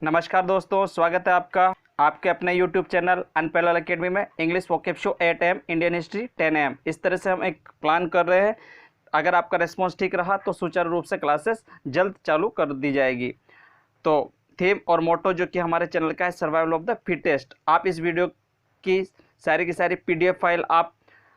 नमस्कार दोस्तों, स्वागत है आपका आपके अपने YouTube चैनल अनपैरेलल एकेडमी में। English vocab show 8 AM, Indian history 10 AM। इस तरह से हम एक प्लान कर रहे हैं। अगर आपका रिस्पॉन्स ठीक रहा तो सुचारू रूप से क्लासेस जल्द चालू कर दी जाएगी। तो थीम और मोटो जो कि हमारे चैनल का है, सर्वाइवल ऑफ द फिटेस्ट। आप इस वीडियो की सारी PDF फाइल आप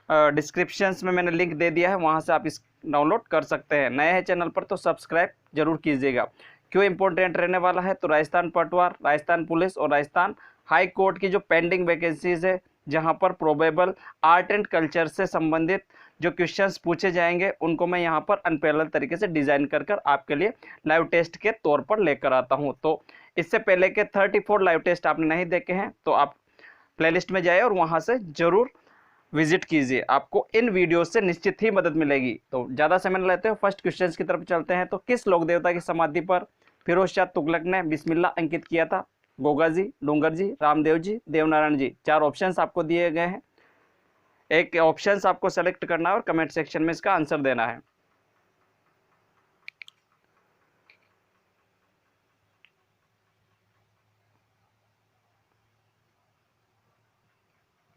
डिस्क्रिप्शंस में मैंने लिंक दे दिया है, वहाँ से आप इस डाउनलोड कर सकते हैं। नए हैं चैनल पर तो सब्सक्राइब जरूर कीजिएगा। क्यों इंपॉर्टेंट रहने वाला है, तो राजस्थान पटवार, राजस्थान पुलिस और राजस्थान हाई कोर्ट की जो पेंडिंग वैकेंसीज है, जहां पर प्रोबेबल आर्ट एंड कल्चर से संबंधित जो क्वेश्चंस पूछे जाएंगे, उनको मैं यहां पर अनपैरेलल तरीके से डिजाइन कर आपके लिए लाइव टेस्ट के तौर पर लेकर आता हूं। तो इससे पहले के 34 लाइव टेस्ट आपने नहीं देखे हैं तो आप प्लेलिस्ट में जाए और वहां से जरूर विजिट कीजिए। आपको इन वीडियो से निश्चित ही मदद मिलेगी। तो ज़्यादा समय न लेते हो, फर्स्ट क्वेश्चन की तरफ चलते हैं। तो किस लोक देवता की समाधि पर फिरोज शाह तुगलक ने बिस्मिल्लाह अंकित किया था? गोगा जी, डूंगर जी, रामदेव जी, देवनारायण जी। 4 ऑप्शंस आपको दिए गए हैं। एक ऑप्शंस आपको सेलेक्ट करना है और कमेंट सेक्शन में इसका आंसर देना है।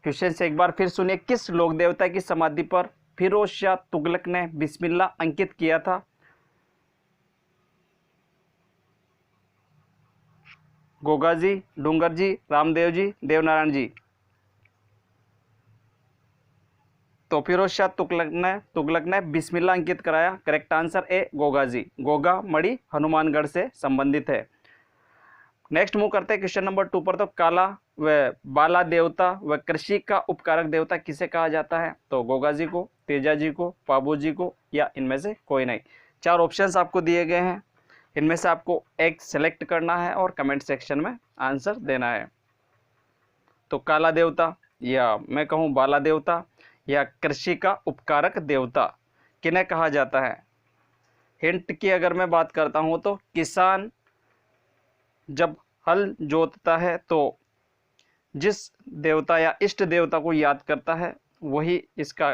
क्वेश्चन से एक बार फिर सुनिए। किस लोक देवता की समाधि पर फिरोज शाह तुगलक ने बिस्मिल्लाह अंकित किया था? गोगा जी, डूंगर जी, रामदेव जी, देवनारायण जी। तो फिरोज शाह तुगलक ने बिस्मिल्लाह अंकित कराया। Correct answer A, Goga ji. Goga मणि हनुमानगढ़ से संबंधित है। नेक्स्ट मूव करते हैं क्वेश्चन नंबर 2 पर। तो काला व बाला देवता व कृषि का उपकारक देवता किसे कहा जाता है? तो गोगा जी को, तेजा जी को, पाबू जी को, या इनमें से कोई नहीं। 4 ऑप्शंस आपको दिए गए हैं, इनमें से आपको एक सेलेक्ट करना है और कमेंट सेक्शन में आंसर देना है। तो काला देवता, या मैं कहूँ बाला देवता, या कृषि का उपकारक देवता किन्हें कहा जाता है? हिंट की अगर मैं बात करता हूं तो किसान जब हल जोतता है तो जिस देवता या इष्ट देवता को याद करता है वही इसका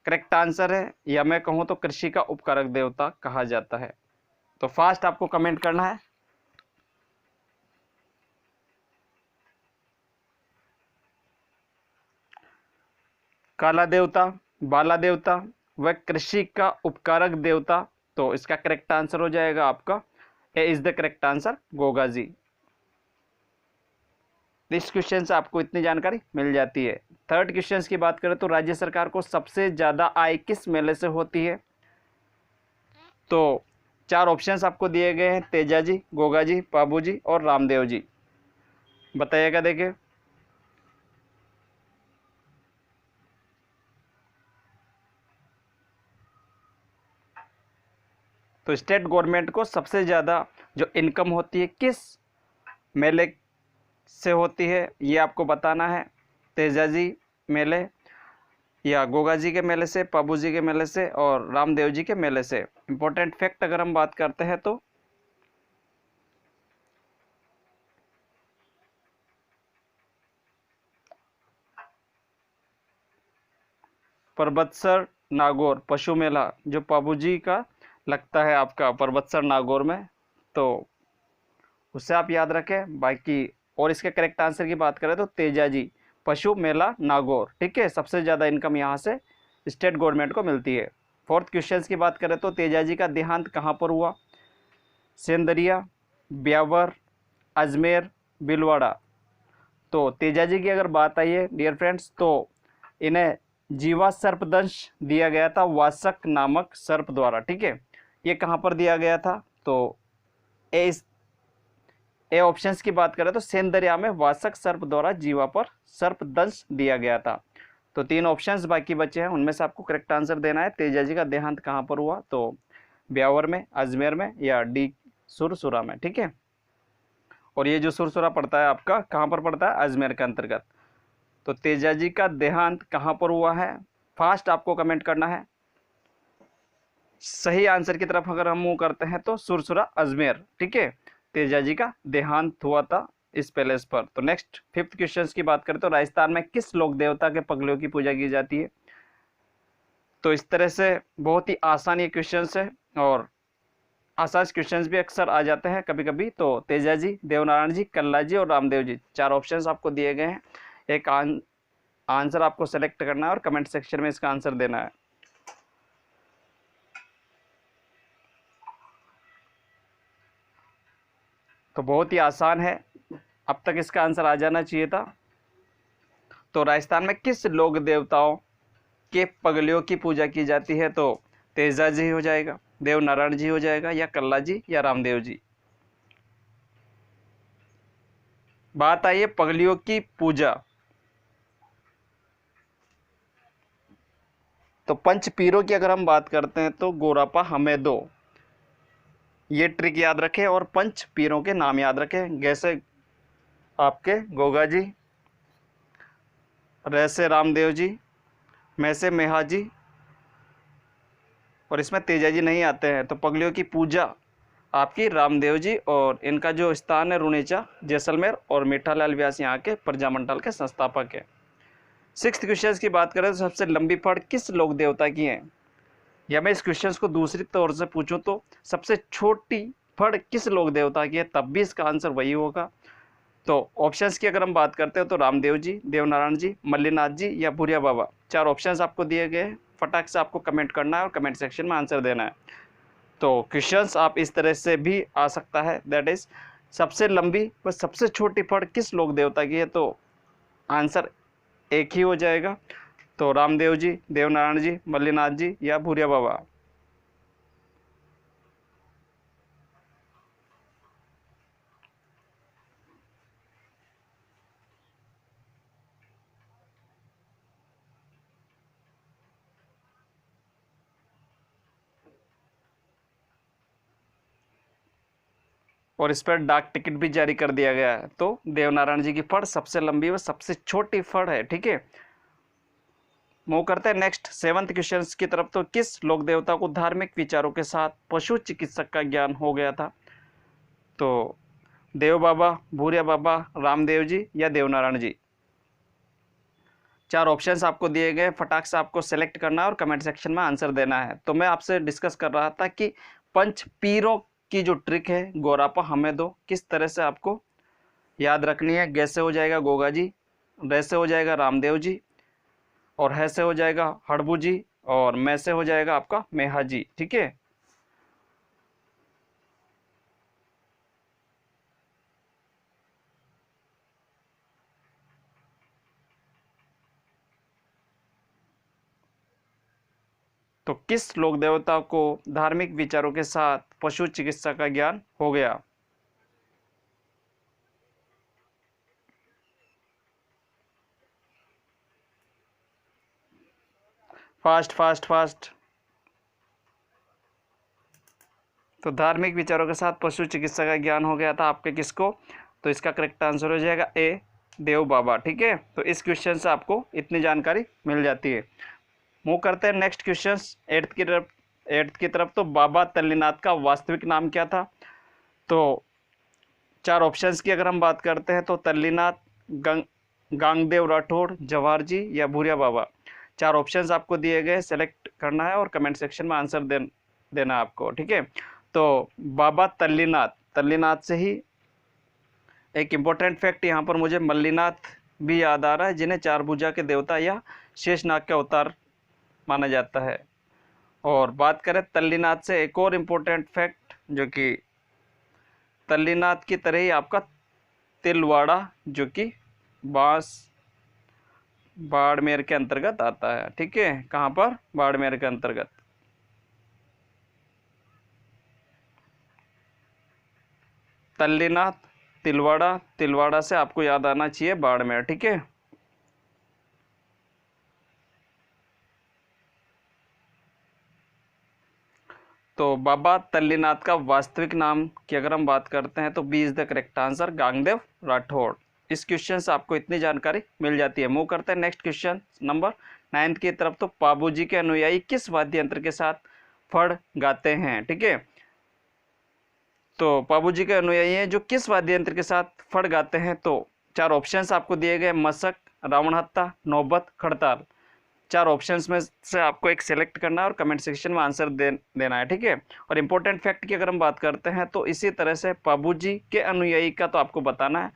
करेक्ट आंसर है, या मैं कहूं तो कृषि का उपकारक देवता कहा जाता है। तो फास्ट आपको कमेंट करना है। काला देवता, बाला देवता व कृषि का उपकारक देवता। तो इसका करेक्ट आंसर हो जाएगा आपका A is the correct answer, Goga ji. इस क्वेश्चन से आपको इतनी जानकारी मिल जाती है। थर्ड क्वेश्चन की बात करें तो राज्य सरकार को सबसे ज्यादा आय किस मेले से होती है? तो 4 ऑप्शंस आपको दिए गए हैं, तेजा जी, गोगा जी, पाबू जी और रामदेव जी। बताइएगा। देखिए, तो स्टेट गवर्नमेंट को सबसे ज़्यादा जो इनकम होती है किस मेले से होती है, ये आपको बताना है। तेजा जी मेले, या गोगा जी के मेले से, पाबू जी के मेले से और रामदेव जी के मेले से। इंपॉर्टेंट फैक्ट अगर हम बात करते हैं तो परबतसर नागौर पशु मेला जो पाबू जी का लगता है आपका परबतसर नागौर में, तो उससे आप याद रखें। बाकी और इसके करेक्ट आंसर की बात करें तो तेजा जी पशु मेला नागौर, ठीक है। सबसे ज़्यादा इनकम यहाँ से स्टेट गवर्नमेंट को मिलती है। फोर्थ क्वेश्चन की बात करें तो तेजा जी का देहांत कहाँ पर हुआ? सेंदरिया, ब्यावर, अजमेर, भीलवाड़ा। तो तेजा जी की अगर बात आई है डियर फ्रेंड्स, तो इन्हें जीवा सर्पदंश दिया गया था वासक नामक सर्प द्वारा, ठीक है। ये कहाँ पर दिया गया था? तो ए ऑप्शंस की बात करें तो सेंदरिया में वासक सर्प द्वारा जीवा पर सर्पदंश दिया गया था। तो 3 ऑप्शंस बाकी बचे हैं, उनमें से आपको करेक्ट आंसर देना है। तेजा जी का देहांत कहाँ पर हुआ? तो ब्यावर में, अजमेर में, या डी सुरसुरा में, ठीक है। और ये जो सुरसुरा पड़ता है आपका कहाँ पर पड़ता है? अजमेर के अंतर्गत। तो तेजा जी का देहांत कहाँ पर हुआ है? फास्ट आपको कमेंट करना है। सही आंसर की तरफ अगर हम मूव करते हैं तो सुरसुरा, अजमेर, ठीक है। तेजा जी का देहांत हुआ था इस पैलेस पर। तो नेक्स्ट 5th क्वेश्चन की बात करें तो राजस्थान में किस लोक देवता के पगलियों की पूजा की जाती है? तो इस तरह से बहुत ही आसान ये क्वेश्चन है और आसान क्वेश्चंस भी अक्सर आ जाते हैं कभी कभी। तो तेजा जी, देवनारायण जी, कल्ला जी और रामदेव जी, 4 ऑप्शंस आपको दिए गए हैं। एक आंसर आपको सेलेक्ट करना है और कमेंट सेक्शन में इसका आंसर देना है। तो बहुत ही आसान है, अब तक इसका आंसर आ जाना चाहिए था। तो राजस्थान में किस लोक देवताओं के पगलियों की पूजा की जाती है? तो तेजा जी हो जाएगा, देवनारायण जी हो जाएगा, या कल्ला जी, या रामदेव जी। बात आई है पगलियों की पूजा, तो पंच पीरों की अगर हम बात करते हैं तो गोरापा हमें दो, ये ट्रिक याद रखें और पंच पीरों के नाम याद रखें। जैसे आपके गोगा जी, रैसे रामदेव जी, मैं से मेहा जी, और इसमें तेजा जी नहीं आते हैं। तो पगलियों की पूजा आपकी रामदेव जी, और इनका जो स्थान है रुणेचा जैसलमेर, और मीठालाल व्यास यहाँ के प्रजामंडल के संस्थापक है। 6th क्वेश्चन की बात करें तो सबसे लंबी फड़ किस लोक देवता की है? या मैं इस क्वेश्चन को दूसरी तौर से पूछूं तो सबसे छोटी फड़ किस लोक देवता की है, तब भी इसका आंसर वही होगा। तो ऑप्शंस की अगर हम बात करते हैं तो रामदेव जी, देवनारायण जी, मल्लीनाथ जी, या भूरिया बाबा, 4 ऑप्शंस आपको दिए गए हैं। फटाक से आपको कमेंट करना है और कमेंट सेक्शन में आंसर देना है। तो क्वेश्चंस आप इस तरह से भी आ सकता है, दैट इज सबसे लंबी व सबसे छोटी फड़ किस लोक देवता की है? तो आंसर एक ही हो जाएगा। तो रामदेव जी, देवनारायण जी, मल्लीनाथ जी, या भूरिया बाबा। और इस पर डाक टिकट भी जारी कर दिया गया है। तो देवनारायण जी की फड़ सबसे लंबी व सबसे छोटी फड़ है, ठीक है। मूव करते हैं नेक्स्ट 7th क्वेश्चन की तरफ। तो किस लोक देवता को धार्मिक विचारों के साथ पशु चिकित्सक का ज्ञान हो गया था? तो देव बाबा, भूरिया बाबा, रामदेव जी, या देवनारायण जी। 4 ऑप्शंस आपको दिए गए, फटाक से आपको सेलेक्ट करना है और कमेंट सेक्शन में आंसर देना है। तो मैं आपसे डिस्कस कर रहा था कि पंच पीरों की जो ट्रिक है गोरापा हमें दो, किस तरह से आपको याद रखनी है। गैसे हो जाएगा गोगा जी, रैसे हो जाएगा रामदेव जी, और है से हो जाएगा हड़बू जी, और मैं से हो जाएगा आपका मेहा जी, ठीक है। तो किस लोक देवता को धार्मिक विचारों के साथ पशु चिकित्सा का ज्ञान हो गया? Fast fast fast. तो धार्मिक विचारों के साथ पशु चिकित्सा का ज्ञान हो गया था आपके किसको? तो इसका करेक्ट आंसर हो जाएगा ए, देव बाबा, ठीक है। तो इस क्वेश्चन से आपको इतनी जानकारी मिल जाती है। मूव करते हैं नेक्स्ट क्वेश्चन 8th की तरफ। तो बाबा तल्लीनाथ का वास्तविक नाम क्या था? तो 4 ऑप्शंस की अगर हम बात करते हैं तो तल्लीनाथ, गांगदेव राठौड़, जवाहर जी, या भूरिया बाबा। 4 ऑप्शंस आपको दिए गए, सेलेक्ट करना है और कमेंट सेक्शन में आंसर देना आपको, ठीक है। तो बाबा तल्लीनाथ, तल्लीनाथ से ही एक इम्पोर्टेंट फैक्ट यहाँ पर मुझे मल्लीनाथ भी याद आ रहा है, जिन्हें 4 भुजा के देवता या शेषनाग के अवतार माना जाता है। और बात करें तल्लीनाथ से एक और इम्पोर्टेंट फैक्ट, जो कि तल्लीनाथ की तरह ही आपका तिलवाड़ा, जो कि बाड़मेर के अंतर्गत आता है, ठीक है। कहाँ पर? बाड़मेर के अंतर्गत। तल्लीनाथ, तिलवाड़ा, तिलवाड़ा से आपको याद आना चाहिए बाड़मेर, ठीक है। तो बाबा तल्लीनाथ का वास्तविक नाम की अगर हम बात करते हैं तो B is the correct answer, Gangdev Rathore. इस क्वेश्चन से आपको इतनी जानकारी मिल जाती है। मूव करते हैं नेक्स्ट क्वेश्चन नंबर 9th की तरफ। तो पाबू जी के अनुयायी किस वाद्य यंत्र के साथ फड़ गाते हैं, ठीक है। तो पाबू जी के अनुयायी हैं जो किस वाद्य यंत्र के साथ फड़ गाते हैं? तो 4 ऑप्शंस आपको दिए गए, मशक, रावण हत्ता, नौबत, खड़ताल। 4 ऑप्शंस में से आपको एक सेलेक्ट करना है और कमेंट सेक्शन में आंसर देना है, ठीक है। और इम्पोर्टेंट फैक्ट की अगर हम बात करते हैं तो इसी तरह से पाबूजी के अनुयायी का तो आपको बताना है,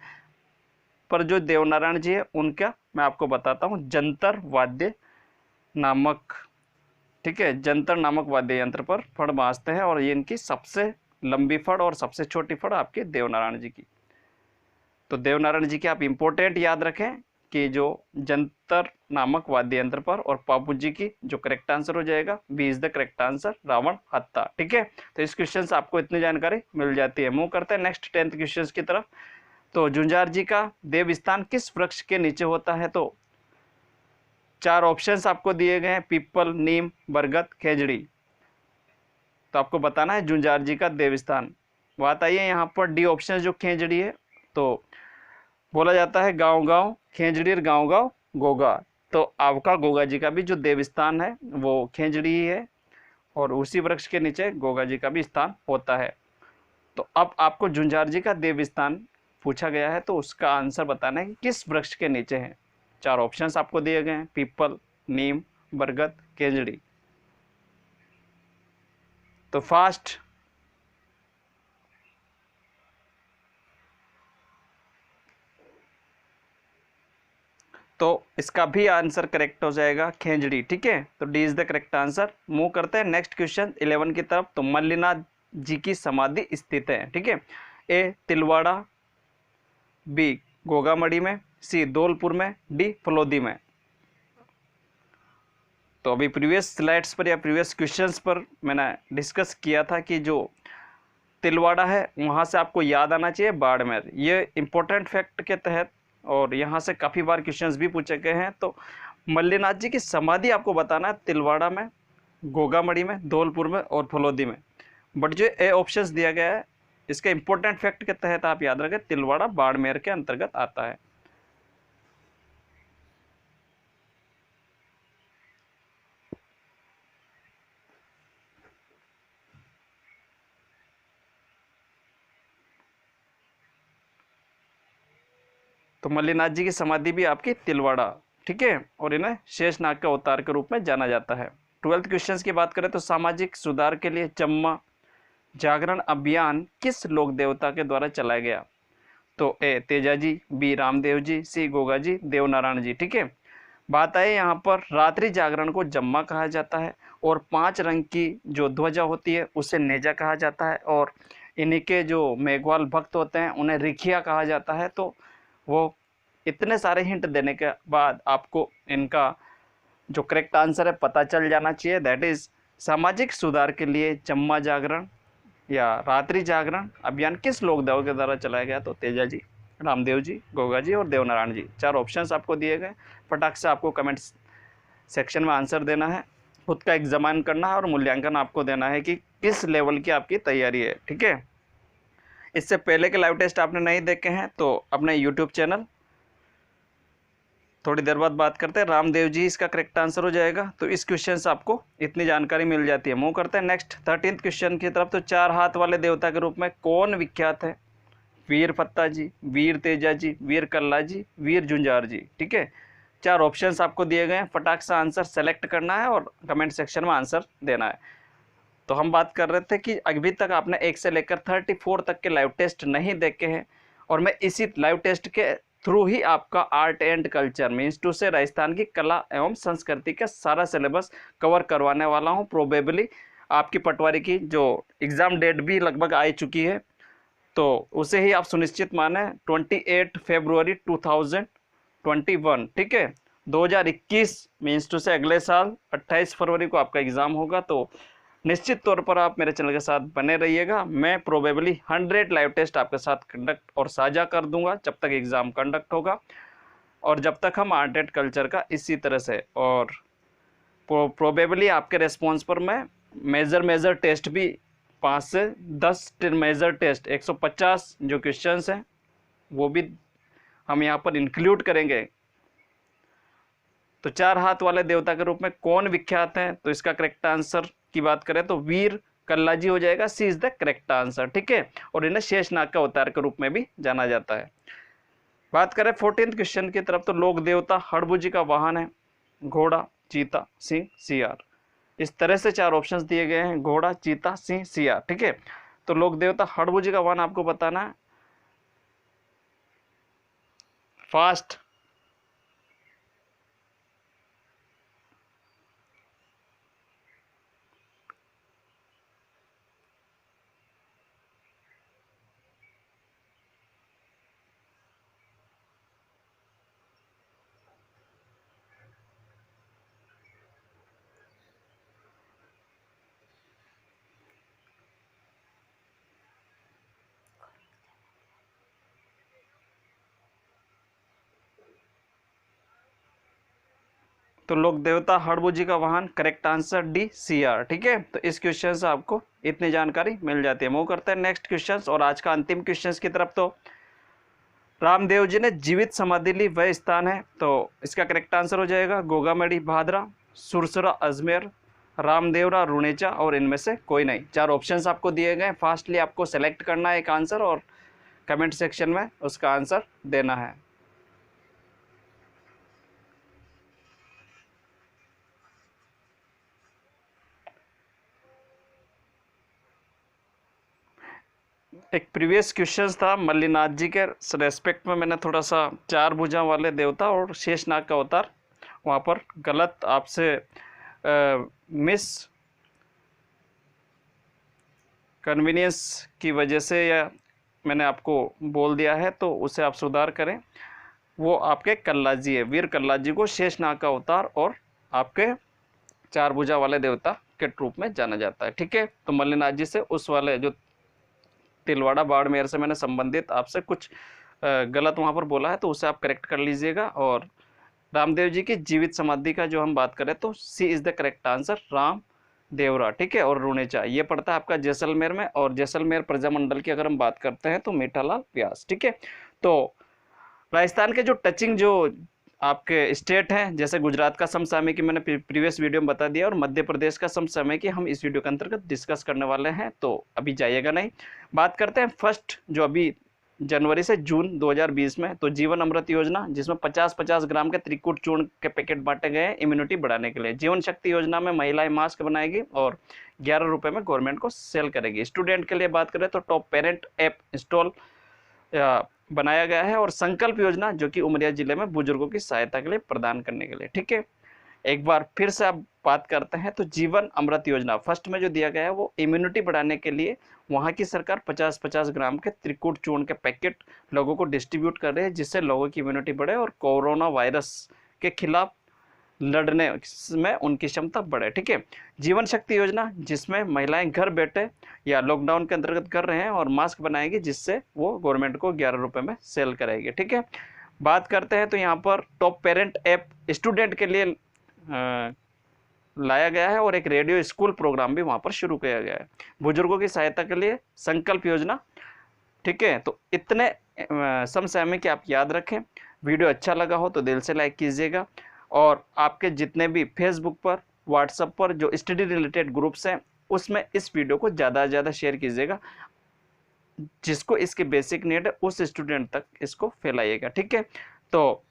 पर जो देवनारायण जी है उनका मैं आपको बताता हूँ जंतर वाद्य नामक, ठीक है, जंतर नामक वाद्य यंत्र पर फड़ बाजते हैं और ये इनकी सबसे लंबी फड़ और सबसे छोटी फड़ आपके देवनारायण जी की। तो देवनारायण जी के आप इंपॉर्टेंट याद रखें कि जो जंतर नामक वाद्य यंत्र पर, और पापू जी की जो करेक्ट आंसर हो जाएगा B is the correct answer, Ravan Hatta, ठीक है। तो इस क्वेश्चन से आपको इतनी जानकारी मिल जाती है। मूव करते हैं नेक्स्ट 10th क्वेश्चन की तरफ। तो झुंझार जी का देव स्थान किस वृक्ष के नीचे होता है? तो 4 ऑप्शंस आपको दिए गए हैं, पीपल, नीम, बरगद, खेजड़ी। तो आपको बताना है झुंझार जी का देव स्थान। बात आई है यहाँ पर डी ऑप्शन जो खेजड़ी है, तो बोला जाता है गांव गांव खेजड़ीर गांव गांव गोगा। तो आपका गोगा जी का भी जो देवस्थान है वो खेजड़ी ही है और उसी वृक्ष के नीचे गोगा जी का भी स्थान होता है। तो अब आपको झुंझार जी का देवस्थान पूछा गया है तो उसका आंसर बताना है कि किस वृक्ष के नीचे है। 4 ऑप्शंस आपको दिए गए हैं, पीपल, नीम, बरगद, खेजड़ी। तो फास्ट तो इसका भी आंसर करेक्ट हो जाएगा खेजड़ी, ठीक है। तो D is the correct answer. Move करते हैं नेक्स्ट क्वेश्चन 11 की तरफ। तो मल्लिनाथ जी की समाधि स्थित है, ठीक है। ए तिलवाड़ा, बी गोगामड़ी में, सी धौलपुर में, डी फलोदी में। तो अभी प्रीवियस स्लाइड्स पर या प्रीवियस क्वेश्चंस पर मैंने डिस्कस किया था कि जो तिलवाड़ा है वहाँ से आपको याद आना चाहिए बाड़मेर, ये इंपॉर्टेंट फैक्ट के तहत, और यहाँ से काफ़ी बार क्वेश्चंस भी पूछे गए हैं। तो मल्लिनाथ जी की समाधि आपको बताना है तिलवाड़ा में, गोगामड़ी में, धौलपुर में और फलोदी में। बट जो ए ऑप्शंस दिया गया है इसके इंपॉर्टेंट फैक्ट के तहत आप याद रखें तिलवाड़ा बाड़मेर के अंतर्गत आता है। तो मल्लिनाथ जी की समाधि भी आपकी तिलवाड़ा, ठीक है, और इन्हें शेषनाग के अवतार के रूप में जाना जाता है। 12th क्वेश्चन की बात करें तो सामाजिक सुधार के लिए जम्मा जागरण अभियान किस लोक देवता के द्वारा चलाया गया? तो ए तेजाजी, बी रामदेव जी, सी गोगा जी, देवनारायण जी, ठीक है। बात है यहाँ पर रात्रि जागरण को जम्मा कहा जाता है और 5 रंग की जो ध्वजा होती है उसे नेजा कहा जाता है, और इन्हीं के जो मेघवाल भक्त होते हैं उन्हें रिखिया कहा जाता है। तो वो इतने सारे हिंट देने के बाद आपको इनका जो करेक्ट आंसर है पता चल जाना चाहिए, दैट इज सामाजिक सुधार के लिए जम्मा जागरण या रात्रि जागरण अभियान किस लोक देवता के द्वारा चलाया गया? तो तेजा जी, रामदेव जी, गोगा जी और देवनारायण जी। 4 ऑप्शंस आपको दिए गए, फटाक से आपको कमेंट सेक्शन में आंसर देना है, खुद का एग्जामिन करना है और मूल्यांकन आपको देना है कि किस लेवल की आपकी तैयारी है, ठीक है। इससे पहले के लाइव टेस्ट आपने नहीं देखे हैं तो अपने यूट्यूब चैनल, थोड़ी देर बाद बात करते हैं, रामदेव जी इसका करेक्ट आंसर हो जाएगा। तो इस क्वेश्चन से आपको इतनी जानकारी मिल जाती है। मूव करते हैं नेक्स्ट 13th क्वेश्चन की तरफ। तो 4 हाथ वाले देवता के रूप में कौन विख्यात है? वीर फत्ता जी, वीर तेजा जी, वीर कल्ला जी, वीर झुंझार जी, ठीक है। 4 ऑप्शंस आपको दिए गए हैं, फटाक से आंसर सेलेक्ट करना है और कमेंट सेक्शन में आंसर देना है। तो हम बात कर रहे थे कि अभी तक आपने 1 से लेकर 34 तक के लाइव टेस्ट नहीं देखे हैं, और मैं इसी लाइव टेस्ट के थ्रू ही आपका art and culture means to say Rajasthan की कला एवं संस्कृति का सारा सिलेबस कवर करवाने वाला हूं। प्रोबेबली आपकी पटवारी की जो एग्ज़ाम डेट भी लगभग आ चुकी है, तो उसे ही आप सुनिश्चित माने 28 फरवरी 2021, ठीक है। 2021 मीन्स टू से अगले साल 28 फरवरी को आपका एग्ज़ाम होगा। तो निश्चित तौर पर आप मेरे चैनल के साथ बने रहिएगा। मैं प्रोबेबली 100 लाइव टेस्ट आपके साथ कंडक्ट और साझा कर दूंगा जब तक एग्ज़ाम कंडक्ट होगा, और जब तक हम आर्ट एंड कल्चर का इसी तरह से, और प्रोबेबली आपके रेस्पॉन्स पर मैं मेजर टेस्ट भी 5 से 10 मेजर टेस्ट 150 जो क्वेश्चंस हैं वो भी हम यहाँ पर इंक्लूड करेंगे। तो 4 हाथ वाले देवता के रूप में कौन विख्यात है? तो इसका करेक्ट आंसर की बात करें तो वीर कल्ला जी हो जाएगा, सी इज द करेक्ट आंसर, ठीक है। और इन्हें शेषनाग का अवतार के रूप में भी जाना जाता है। बात करें 14th क्वेश्चन की तरफ। तो लोक देवता हड़बू जी का वाहन है घोड़ा, चीता, सिंह, सियार। इस तरह से 4 ऑप्शंस दिए गए हैं, घोड़ा, चीता, सिंह, सियार। ठीक है, तो लोक देवता हड़बुजी का वाहन आपको बताना है। फास्ट। तो लोक देवता हड़बुजी का वाहन, करेक्ट आंसर डी, सियार। ठीक है, तो इस क्वेश्चन से आपको इतनी जानकारी मिल जाती है। मूव करते हैं नेक्स्ट क्वेश्चन और आज का अंतिम क्वेश्चन की तरफ। तो रामदेव जी ने जीवित समाधि ली वह स्थान है, तो इसका करेक्ट आंसर हो जाएगा गोगामेड़ी भादरा, सुरसरा अजमेर, रामदेवरा रुणेचा और इनमें से कोई नहीं। 4 ऑप्शंस आपको दिए गए, फास्टली आपको सेलेक्ट करना है एक आंसर और कमेंट सेक्शन में उसका आंसर देना है। एक प्रीवियस क्वेश्चन था मल्लीनाथ जी के रेस्पेक्ट में, मैंने थोड़ा सा 4 भुजा वाले देवता और शेषनाग का अवतार वहाँ पर गलत आपसे मिस कन्वीनियंस की वजह से या मैंने आपको बोल दिया है, तो उसे आप सुधार करें। वो आपके कल्लाद जी है, वीर कल्लाद जी को शेषनाग का अवतार और आपके 4 भुजा वाले देवता के रूप में जाना जाता है। ठीक है, तो मल्लीनाथ जी से उस वाले जो तिलवाड़ा बाड़मेर से मैंने संबंधित आपसे कुछ गलत वहाँ पर बोला है, तो उसे आप करेक्ट कर लीजिएगा। और रामदेव जी की जीवित समाधि का जो हम बात करें तो C is the correct answer, Ram Devra. ठीक है, और रुणेचा ये पड़ता है आपका जैसलमेर में, और जैसलमेर प्रजामंडल की अगर हम बात करते हैं तो मीठालाल व्यास। ठीक है, तो राजस्थान के जो टचिंग जो आपके स्टेट हैं, जैसे गुजरात का समसामयिकी मैंने प्रीवियस वीडियो में बता दिया, और मध्य प्रदेश का समसामयिकी हम इस वीडियो के अंतर्गत डिस्कस करने वाले हैं, तो अभी जाइएगा नहीं। बात करते हैं फर्स्ट जो अभी जनवरी से जून 2020 में, तो जीवन अमृत योजना जिसमें 50-50 ग्राम के त्रिकूट चूर्ण के पैकेट बांटे गए हैं इम्यूनिटी बढ़ाने के लिए। जीवन शक्ति योजना में महिलाएं मास्क बनाएगी और 11 रुपये में गवर्नमेंट को सेल करेगी। स्टूडेंट के लिए बात करें तो टॉप पेरेंट ऐप इंस्टॉल बनाया गया है, और संकल्प योजना जो कि उमरिया जिले में बुजुर्गों की सहायता के लिए प्रदान करने के लिए। ठीक है, एक बार फिर से आप बात करते हैं तो जीवन अमृत योजना फर्स्ट में जो दिया गया है वो इम्यूनिटी बढ़ाने के लिए वहाँ की सरकार 50-50 ग्राम के त्रिकूट चूर्ण के पैकेट लोगों को डिस्ट्रीब्यूट कर रहे हैं, जिससे लोगों की इम्यूनिटी बढ़े और कोरोना वायरस के खिलाफ लड़ने में उनकी क्षमता बढ़े। ठीक है, जीवन शक्ति योजना जिसमें महिलाएं घर बैठे या लॉकडाउन के अंतर्गत कर रहे हैं और मास्क बनाएगी, जिससे वो गवर्नमेंट को 11 रुपये में सेल करेगी। ठीक है, बात करते हैं तो यहाँ पर टॉप पेरेंट ऐप स्टूडेंट के लिए लाया गया है, और एक रेडियो स्कूल प्रोग्राम भी वहाँ पर शुरू किया गया है बुजुर्गों की सहायता के लिए, संकल्प योजना। ठीक है, तो इतने समसामयिक आप याद रखें। वीडियो अच्छा लगा हो तो दिल से लाइक कीजिएगा, और आपके जितने भी फेसबुक पर, व्हाट्सएप पर जो स्टडी रिलेटेड ग्रुप्स हैं उसमें इस वीडियो को ज़्यादा से ज़्यादा शेयर कीजिएगा। जिसको इसकी बेसिक नीड है उस स्टूडेंट तक इसको फैलाइएगा। ठीक है, तो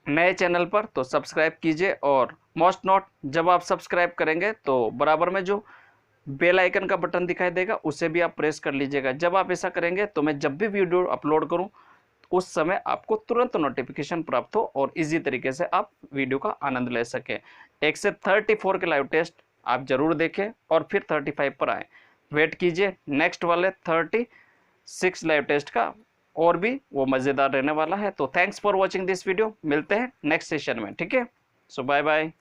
नए चैनल पर तो सब्सक्राइब कीजिए, और मोस्ट नोट जब आप सब्सक्राइब करेंगे तो बराबर में जो बेल आइकन का बटन दिखाई देगा उसे भी आप प्रेस कर लीजिएगा। जब आप ऐसा करेंगे तो मैं जब भी वीडियो अपलोड करूं उस समय आपको तुरंत नोटिफिकेशन प्राप्त हो और इजी तरीके से आप वीडियो का आनंद ले सकें। 1 से 34 के लाइव टेस्ट आप जरूर देखें और फिर 35 पर आएँ। वेट कीजिए नेक्स्ट वाले 36 लाइव टेस्ट का, और भी वो मज़ेदार रहने वाला है। तो thanks for watching this video, मिलते हैं नेक्स्ट सेशन में। ठीक है, सो बाय बाय।